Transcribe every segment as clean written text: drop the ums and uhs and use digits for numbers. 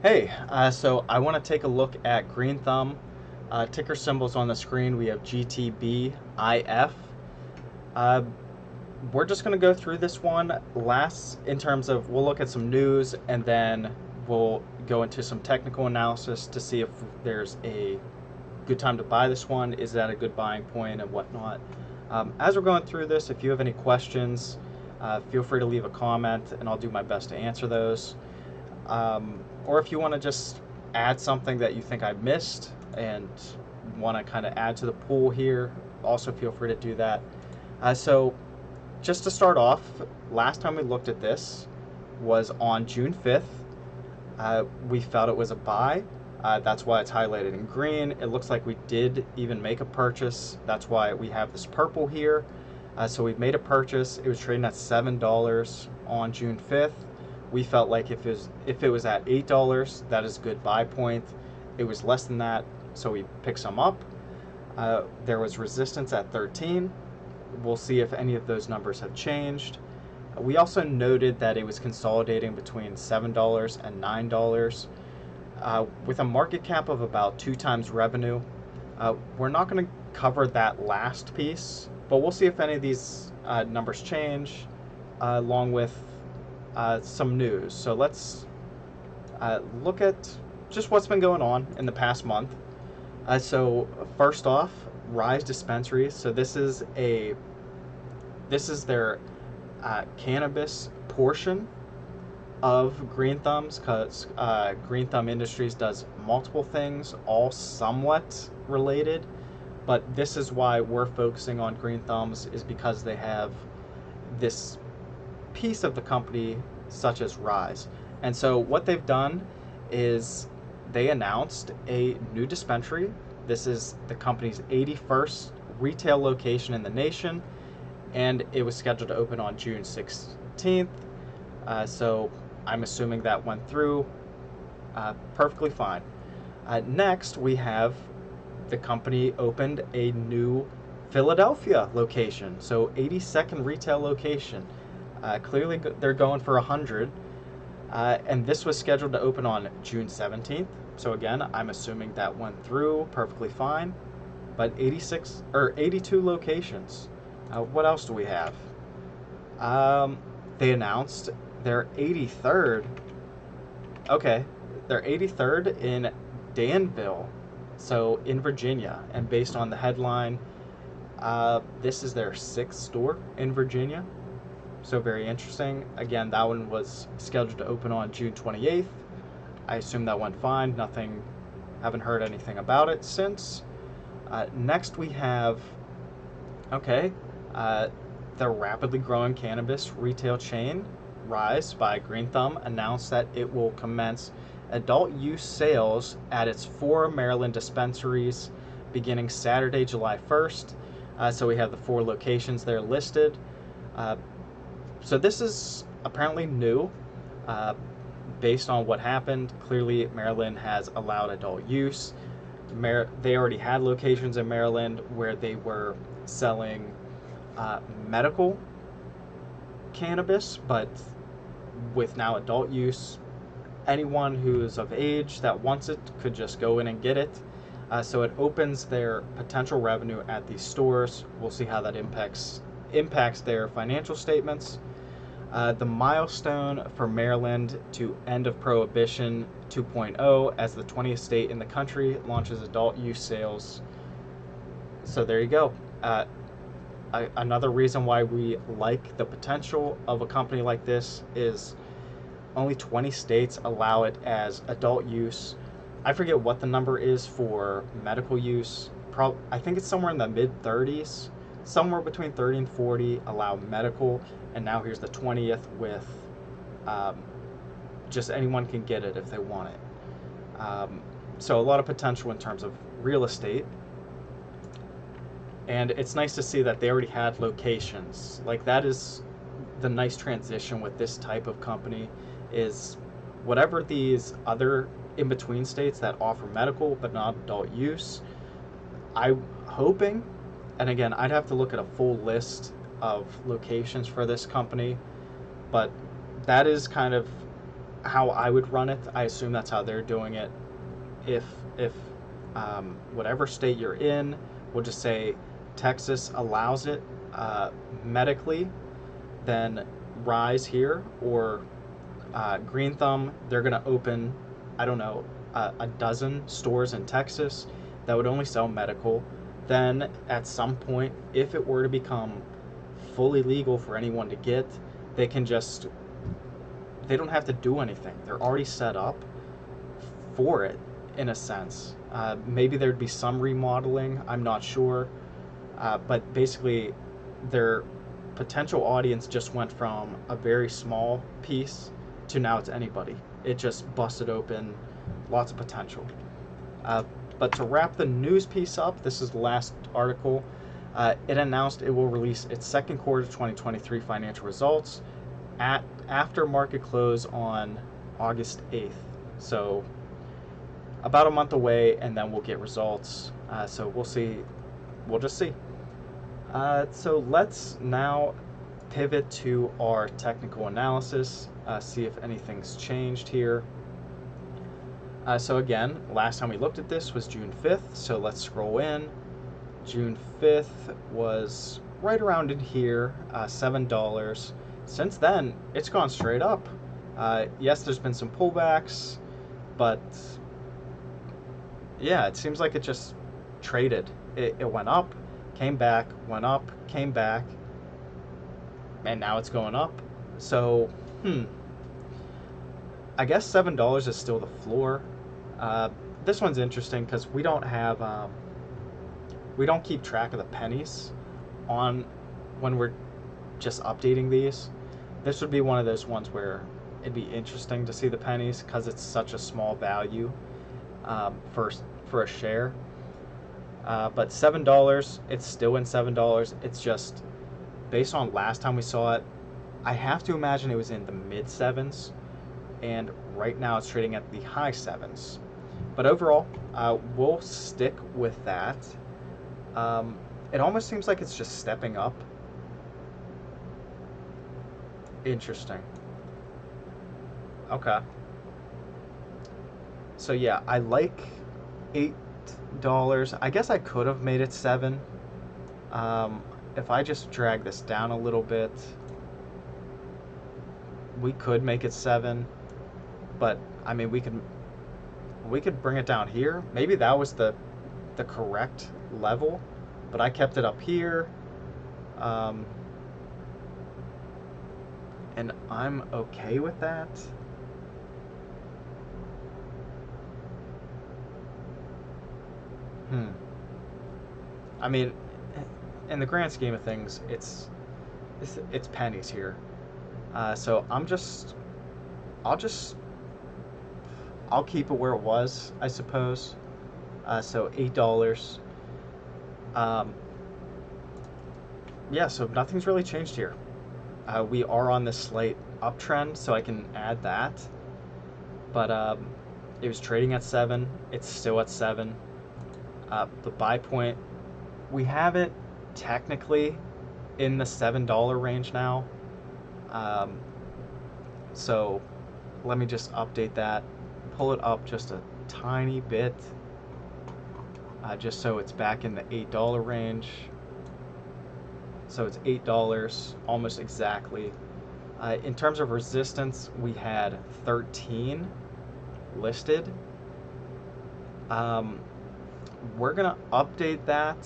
Hey, so I want to take a look at Green Thumb. Ticker symbols on the screen. We have GTBIF. Uh, we're just going to go through this one last in terms of we'll look at some news and then we'll go into some technical analysis to see if there's a good time to buy this one. Is that a good buying point and whatnot? As we're going through this, if you have any questions, feel free to leave a comment and I'll do my best to answer those. Or if you want to just add something that you think I missed and want to kind of add to the pool here, also feel free to do that. So, just to start off, last time we looked at this was on June 5th. We felt it was a buy. That's why it's highlighted in green. It looks like we did even make a purchase. That's why we have this purple here. So we've made a purchase. It was trading at $7 on June 5th. We felt like if it was at $8, that is a good buy point. It was less than that, so we picked some up. There was resistance at 13. We'll see if any of those numbers have changed. We also noted that it was consolidating between $7 and $9 with a market cap of about 2 times revenue. We're not going to cover that last piece, but we'll see if any of these numbers change along with some news. So let's look at just what's been going on in the past month. So first off, Rise Dispensaries. So this is their cannabis portion of Green Thumbs, because Green Thumb Industries does multiple things, all somewhat related. But this is why we're focusing on Green Thumbs, is because they have this piece of the company such as Rise. And so what they've done is they announced a new dispensary. This is the company's 81st retail location in the nation, and it was scheduled to open on June 16th. So I'm assuming that went through perfectly fine. Next, we have the company opened a new Philadelphia location, so 82nd retail location. Clearly, they're going for 100, and this was scheduled to open on June 17th. So again, I'm assuming that went through perfectly fine. But 86 or 82 locations. What else do we have? They announced their 83rd. Okay, their 83rd in Danville, so in Virginia. And based on the headline, this is their 6th store in Virginia. So very interesting. Again, that one was scheduled to open on June 28th. I assume that went fine. Nothing, haven't heard anything about it since. Next we have, okay, the rapidly growing cannabis retail chain, Rise by Green Thumb, announced that it will commence adult use sales at its 4 Maryland dispensaries beginning Saturday, July 1st. So we have the 4 locations there listed. So this is apparently new. Based on what happened, clearly Maryland has allowed adult use. They already had locations in Maryland where they were selling medical cannabis, but with now adult use, anyone who is of age that wants it could just go in and get it. So it opens their potential revenue at these stores. We'll see how that impacts their financial statements. The milestone for Maryland to end of Prohibition 2.0 as the 20th state in the country launches adult use sales. So there you go. Another reason why we like the potential of a company like this is only 20 states allow it as adult use. I forget what the number is for medical use. I think it's somewhere in the mid 30s. Somewhere between 30 and 40 allow medical, and now here's the 20th with just anyone can get it if they want it. So a lot of potential in terms of real estate. And it's nice to see that they already had locations. Like, that is the nice transition with this type of company, is whatever these other in-between states that offer medical but not adult use, I'm hoping, and again, I'd have to look at a full list of locations for this company, but that is kind of how I would run it. I assume that's how they're doing it. If if whatever state you're in, we'll just say Texas allows it medically, then Rise here or Green Thumb, they're going to open, I don't know, a dozen stores in Texas that would only sell medical. Then at some point, if it were to become fully legal for anyone to get, they can just, they don't have to do anything. They're already set up for it in a sense. Maybe there'd be some remodeling, I'm not sure. But basically, their potential audience just went from a very small piece to now it's anybody. It just busted open lots of potential. But to wrap the news piece up, this is the last article. It announced it will release its second quarter 2023 financial results after market close on August 8th. So about a month away, and then we'll get results. So we'll see. We'll just see. So let's now pivot to our technical analysis, see if anything's changed here. So again, last time we looked at this was June 5th, so let's scroll in. June 5th was right around in here, $7. Since then, it's gone straight up. Yes, there's been some pullbacks, but yeah, it seems like it just traded. It went up, came back, went up, came back, and now it's going up. So, I guess $7 is still the floor. This one's interesting because we don't have, we don't keep track of the pennies on when we're just updating these. This would be one of those ones where it'd be interesting to see the pennies because it's such a small value for a share. But $7, it's still in $7. It's just based on last time we saw it, I have to imagine it was in the mid sevens, and right now it's trading at the high sevens. But overall, we'll stick with that. It almost seems like it's just stepping up. Interesting. Okay. So yeah, I like $8. I guess I could have made it $7. If I just drag this down a little bit, we could make it $7. But I mean, we could bring it down here. Maybe that was the correct level, but I kept it up here. And I'm okay with that. I mean, in the grand scheme of things, it's pennies here. So I'll keep it where it was, I suppose. So $8. Yeah, so nothing's really changed here. We are on this slight uptrend, so I can add that. But it was trading at 7. It's still at 7. The buy point, we have it technically in the $7 range now. So let me just update that, pull it up just a tiny bit, just so it's back in the $8 range. So it's $8 almost exactly. In terms of resistance, we had 13 listed. We're gonna update that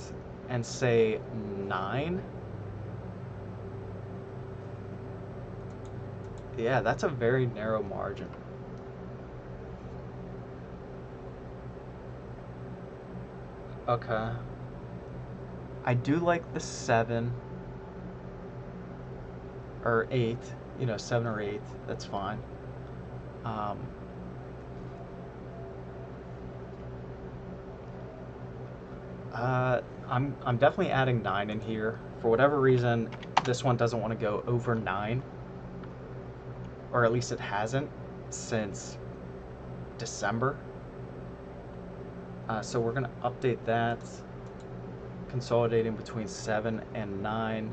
and say 9. Yeah, that's a very narrow margin. Okay. I do like the 7 or 8, 7 or 8, that's fine. I'm definitely adding 9 in here. For whatever reason, this one doesn't want to go over 9, or at least it hasn't since December. So we're going to update that, consolidating between 7 and 9.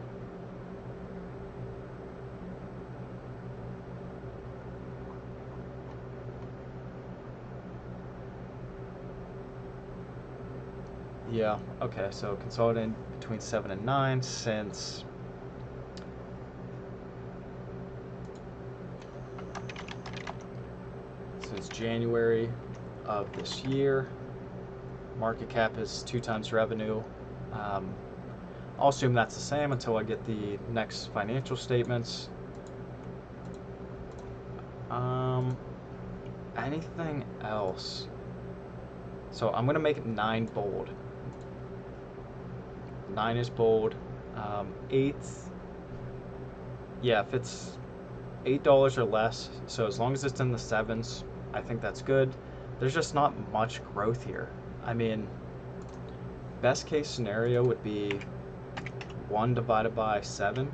Yeah, okay, so consolidating between 7 and 9 since January of this year. Market cap is 2 times revenue. Um, I'll assume that's the same until I get the next financial statements. Anything else? So I'm gonna make 9 bold. 9 is bold. 8, yeah, if it's $8 or less, so as long as it's in the sevens, I think that's good. There's just not much growth here. I mean, best case scenario would be 1 divided by 7.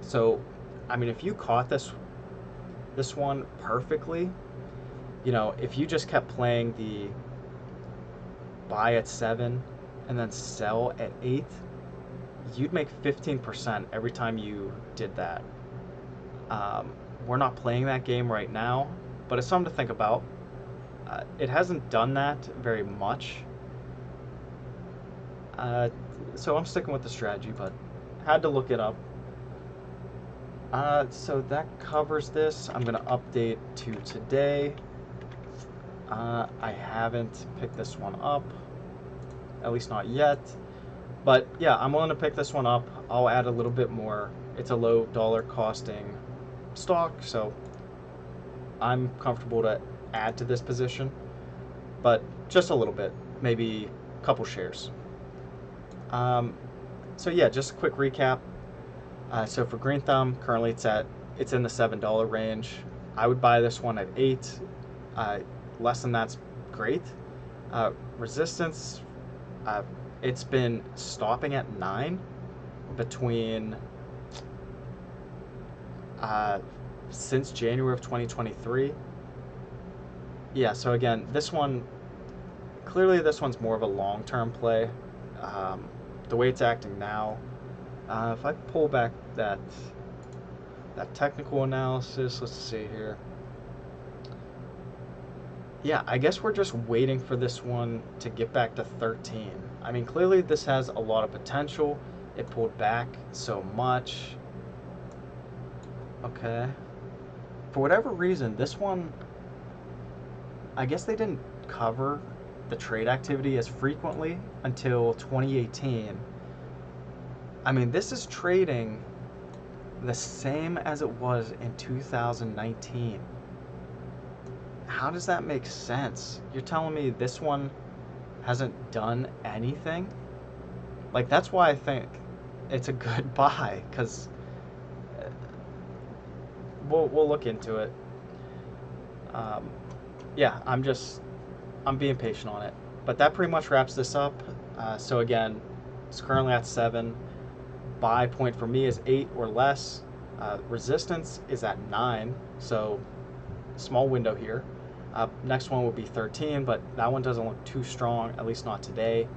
So, I mean, if you caught this one perfectly, you know, if you just kept playing the buy at 7 and then sell at 8, you'd make 15% every time you did that. We're not playing that game right now, but it's something to think about. It hasn't done that very much. So I'm sticking with the strategy, but had to look it up. So that covers this. I'm going to update to today. I haven't picked this one up, at least not yet. But yeah, I'm willing to pick this one up. I'll add a little bit more. It's a low dollar costing stock, so I'm comfortable to add to this position, but just a little bit, maybe a couple shares. So yeah, just a quick recap. So for Green Thumb, currently it's in the $7 range. I would buy this one at 8. Less than that's great. Resistance, it's been stopping at 9 between since January of 2023. Yeah, so again, clearly this one's more of a long-term play. The way it's acting now, if I pull back that technical analysis, let's see here. Yeah, I guess we're just waiting for this one to get back to 13. I mean, clearly this has a lot of potential. It pulled back so much. Okay. For whatever reason, this one, I guess they didn't cover the trade activity as frequently until 2018. I mean, this is trading the same as it was in 2019. How does that make sense? You're telling me this one hasn't done anything? Like, that's why I think it's a good buy, because we'll look into it. Yeah, I'm being patient on it. But that pretty much wraps this up. So again, it's currently at 7. Buy point for me is 8 or less. Resistance is at 9, so small window here. Next one will be 13, but that one doesn't look too strong, at least not today.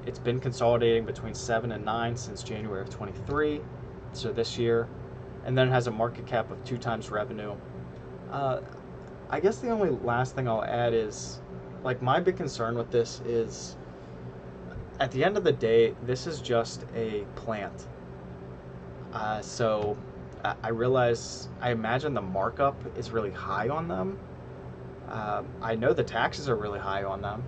It's been consolidating between 7 and 9 since January of 23, so this year. And then it has a market cap of 2 times revenue. I guess the only last thing I'll add is, like, my big concern with this is, at the end of the day, this is just a plant. So I imagine the markup is really high on them. I know the taxes are really high on them.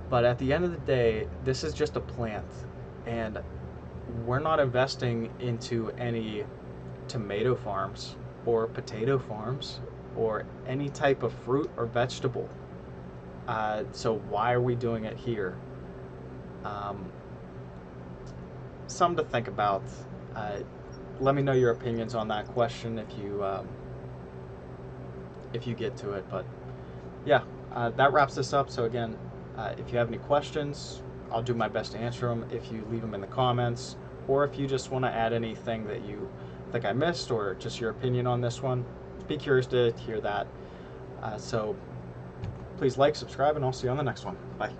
But at the end of the day, this is just a plant. And we're not investing into any tomato farms or potato farms or any type of fruit or vegetable. So why are we doing it here? Something to think about. Let me know your opinions on that question if you get to it. But yeah, that wraps this up. So again, if you have any questions, I'll do my best to answer them. If you leave them in the comments, or if you just want to add anything that you think I missed, or just your opinion on this one, be curious to hear that. So please like, subscribe, and I'll see you on the next one. Bye.